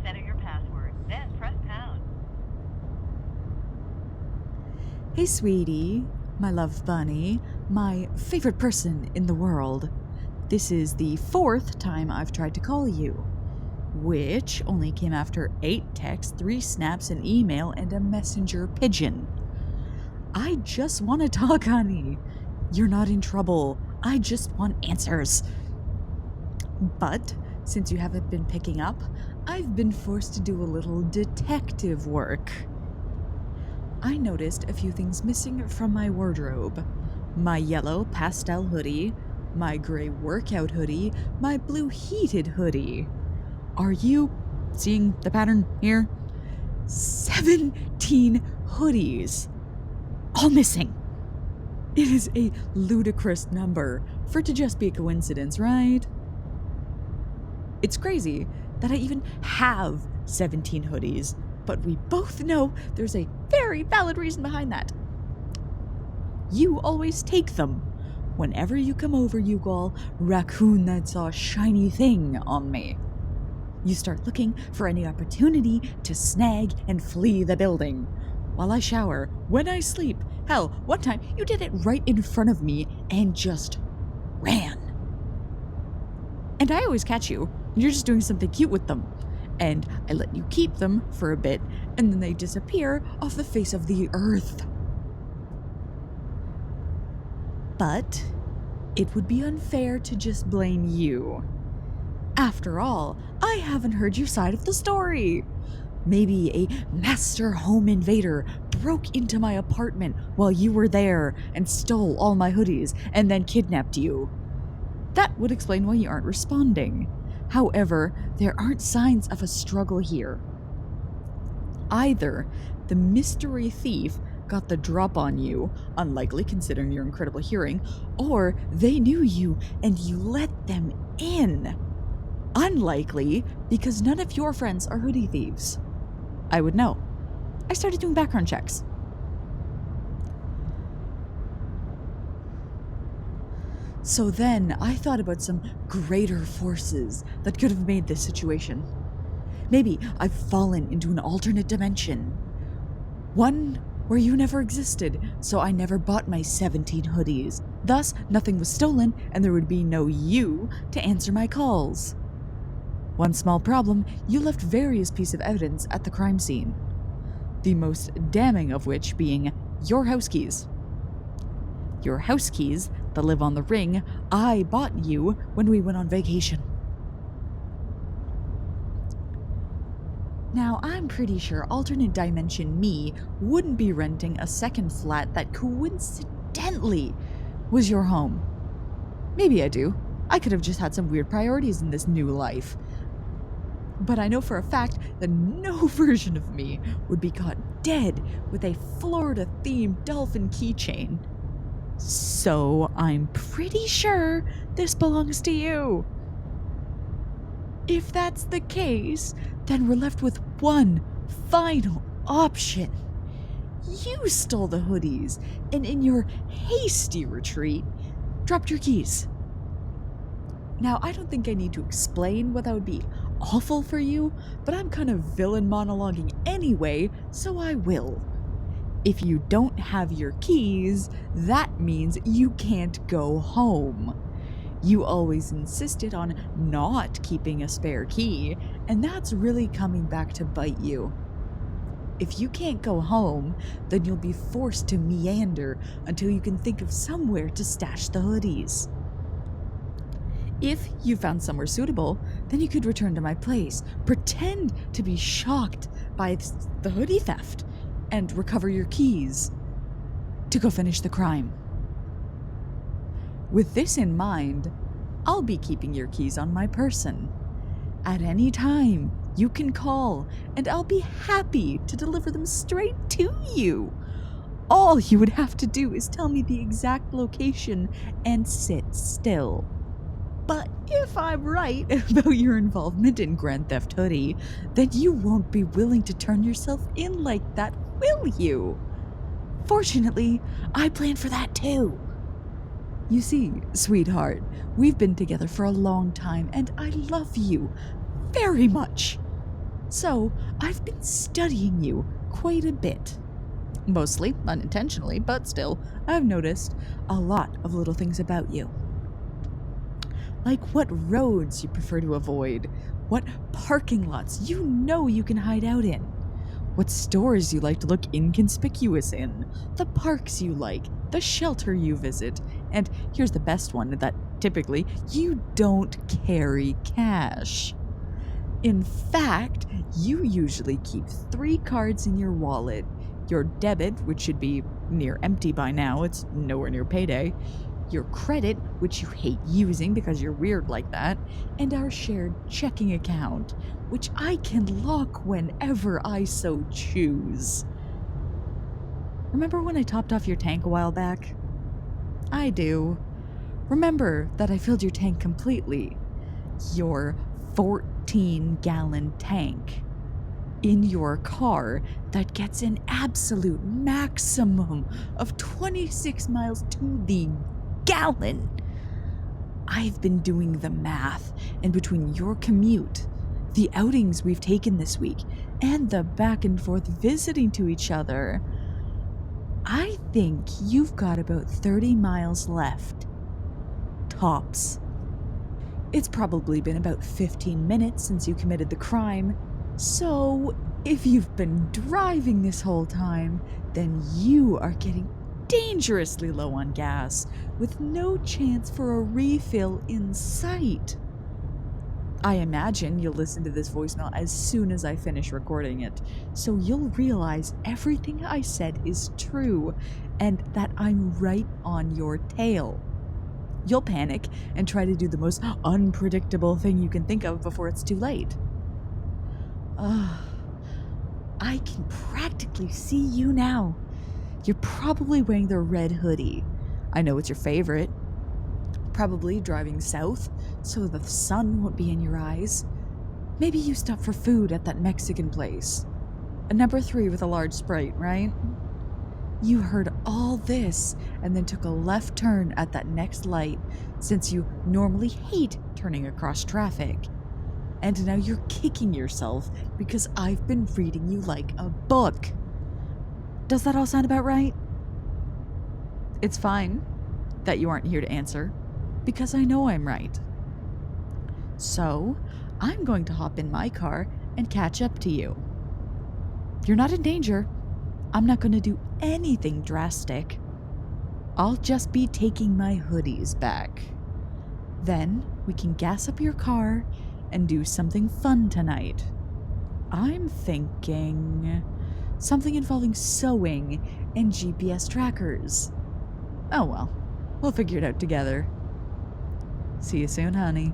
enter your password, then press pound. Hey, sweetie, my love bunny, my favorite person in the world. This is the 4th time I've tried to call you, which only came after 8 texts, 3 snaps, an email, and a messenger pigeon. I just want to talk, honey. You're not in trouble. I just want answers. But since you haven't been picking up, I've been forced to do a little detective work. I noticed a few things missing from my wardrobe. My yellow pastel hoodie, my gray workout hoodie, my blue heated hoodie. Are you seeing the pattern here? 17 hoodies. All missing. It is a ludicrous number for it to just be a coincidence, right? It's crazy that I even have 17 hoodies, but we both know there's a very valid reason behind that. You always take them. Whenever you come over, you call raccoon that saw a shiny thing on me. You start looking for any opportunity to snag and flee the building. While I shower, when I sleep. Hell, one time you did it right in front of me and just ran. And I always catch you. You're just doing something cute with them. And I let you keep them for a bit, and then they disappear off the face of the earth. But it would be unfair to just blame you. After all, I haven't heard your side of the story. Maybe a master home invader broke into my apartment while you were there and stole all my hoodies and then kidnapped you. That would explain why you aren't responding. However, there aren't signs of a struggle here. Either the mystery thief got the drop on you, unlikely considering your incredible hearing, or they knew you and you let them in. Unlikely because none of your friends are hoodie thieves. I would know. I started doing background checks. So then I thought about some greater forces that could have made this situation. Maybe I've fallen into an alternate dimension. One where you never existed, so I never bought my 17 hoodies. Thus, nothing was stolen and there would be no you to answer my calls. One small problem, you left various pieces of evidence at the crime scene. The most damning of which being your house keys. Your house keys that live on the ring I bought you when we went on vacation. Now, I'm pretty sure alternate dimension me wouldn't be renting a second flat that coincidentally was your home. Maybe I do. I could have just had some weird priorities in this new life. But I know for a fact that no version of me would be caught dead with a Florida-themed dolphin keychain. So I'm pretty sure this belongs to you. If that's the case, then we're left with one final option. You stole the hoodies, and in your hasty retreat, dropped your keys. Now, I don't think I need to explain what that would be awful for you, but I'm kind of villain monologuing anyway, so I will. If you don't have your keys, that means you can't go home. You always insisted on not keeping a spare key, and that's really coming back to bite you. If you can't go home, then you'll be forced to meander until you can think of somewhere to stash the hoodies. If you found somewhere suitable, then you could return to my place, pretend to be shocked by the hoodie theft, and recover your keys to go finish the crime. With this in mind, I'll be keeping your keys on my person. At any time, you can call, and I'll be happy to deliver them straight to you. All you would have to do is tell me the exact location and sit still. But if I'm right about your involvement in Grand Theft Hoodie, then you won't be willing to turn yourself in like that, will you? Fortunately, I planned for that too. You see, sweetheart, we've been together for a long time and I love you very much. So, I've been studying you quite a bit. Mostly unintentionally, but still, I've noticed a lot of little things about you. Like what roads you prefer to avoid, what parking lots you know you can hide out in, what stores you like to look inconspicuous in, the parks you like, the shelter you visit, and here's the best one that typically you don't carry cash. In fact, you usually keep 3 cards in your wallet: your debit, which should be near empty by now, it's nowhere near payday, your credit, which you hate using because you're weird like that, and our shared checking account, which I can lock whenever I so choose. Remember when I topped off your tank a while back? I do. Remember that I filled your tank completely. Your 14-gallon tank in your car that gets an absolute maximum of 26 miles to the gallon. I've been doing the math, and between your commute, the outings we've taken this week, and the back and forth visiting to each other, I think you've got about 30 miles left. Tops. It's probably been about 15 minutes since you committed the crime, so if you've been driving this whole time, then you are getting dangerously low on gas, with no chance for a refill in sight. I imagine you'll listen to this voicemail as soon as I finish recording it, so you'll realize everything I said is true, and that I'm right on your tail. You'll panic and try to do the most unpredictable thing you can think of before it's too late. I can practically see you now. You're probably wearing the red hoodie. I know it's your favorite. Probably driving south so the sun won't be in your eyes. Maybe you stop for food at that Mexican place. A number 3 with a large Sprite, right? You heard all this and then took a left turn at that next light, since you normally hate turning across traffic. And now you're kicking yourself because I've been reading you like a book. Does that all sound about right? It's fine that you aren't here to answer, because I know I'm right. So, I'm going to hop in my car and catch up to you. You're not in danger. I'm not going to do anything drastic. I'll just be taking my hoodies back. Then we can gas up your car and do something fun tonight. I'm thinking something involving sewing and GPS trackers. Oh well, we'll figure it out together. See you soon, honey.